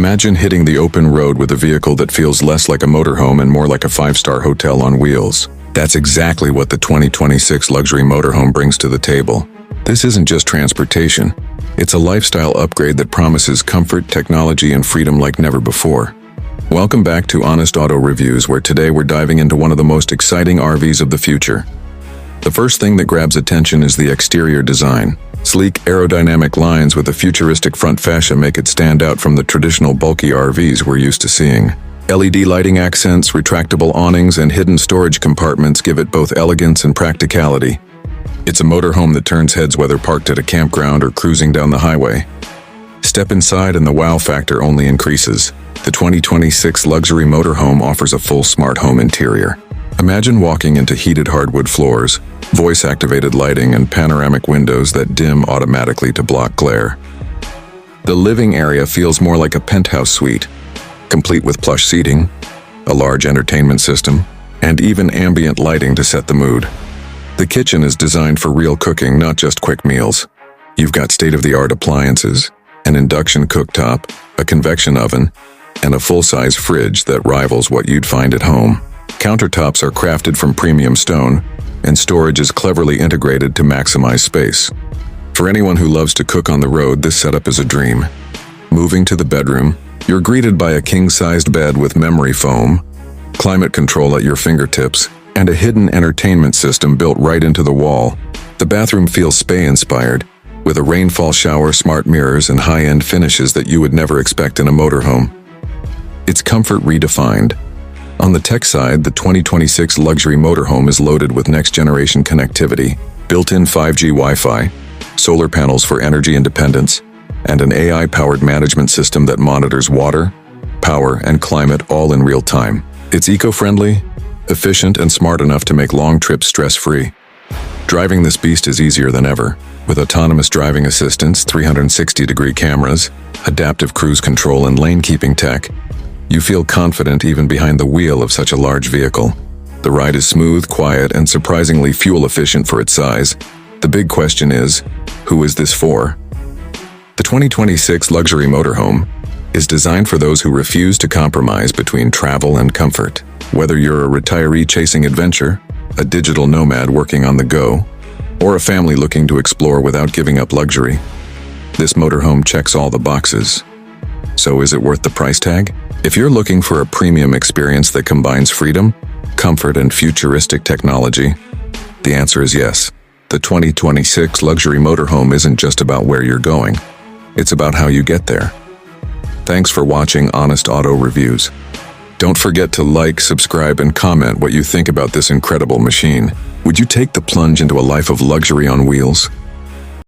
Imagine hitting the open road with a vehicle that feels less like a motorhome and more like a five-star hotel on wheels. That's exactly what the 2026 Luxury Motorhome brings to the table. This isn't just transportation. It's a lifestyle upgrade that promises comfort, technology, and freedom like never before. Welcome back to Honest Auto Reviews, where today we're diving into one of the most exciting RVs of the future. The first thing that grabs attention is the exterior design. Sleek, aerodynamic lines with a futuristic front fascia make it stand out from the traditional bulky RVs we're used to seeing. LED lighting accents, retractable awnings, and hidden storage compartments give it both elegance and practicality. It's a motorhome that turns heads whether parked at a campground or cruising down the highway. Step inside and the wow factor only increases. The 2026 Luxury Motorhome offers a full smart home interior. Imagine walking into heated hardwood floors, voice-activated lighting, and panoramic windows that dim automatically to block glare. The living area feels more like a penthouse suite, complete with plush seating, a large entertainment system, and even ambient lighting to set the mood. The kitchen is designed for real cooking, not just quick meals. You've got state-of-the-art appliances, an induction cooktop, a convection oven, and a full-size fridge that rivals what you'd find at home. Countertops are crafted from premium stone, and storage is cleverly integrated to maximize space. For anyone who loves to cook on the road, this setup is a dream. Moving to the bedroom, you're greeted by a king-sized bed with memory foam, climate control at your fingertips, and a hidden entertainment system built right into the wall. The bathroom feels spa-inspired, with a rainfall shower, smart mirrors, and high-end finishes that you would never expect in a motorhome. It's comfort redefined. On the tech side, the 2026 Luxury Motorhome is loaded with next-generation connectivity, built-in 5G Wi-Fi, solar panels for energy independence, and an AI-powered management system that monitors water, power, and climate all in real time. It's eco-friendly, efficient, and smart enough to make long trips stress-free. Driving this beast is easier than ever. With autonomous driving assistance, 360-degree cameras, adaptive cruise control, and lane-keeping tech, you feel confident even behind the wheel of such a large vehicle. The ride is smooth, quiet, and surprisingly fuel-efficient for its size. The big question is, who is this for? The 2026 Luxury Motorhome is designed for those who refuse to compromise between travel and comfort. Whether you're a retiree chasing adventure, a digital nomad working on the go, or a family looking to explore without giving up luxury, this motorhome checks all the boxes. So is it worth the price tag? If you're looking for a premium experience that combines freedom, comfort, and futuristic technology, the answer is yes. The 2026 Luxury Motorhome isn't just about where you're going. It's about how you get there. Thanks for watching Honest Auto Reviews. Don't forget to like, subscribe, and comment what you think about this incredible machine. Would you take the plunge into a life of luxury on wheels?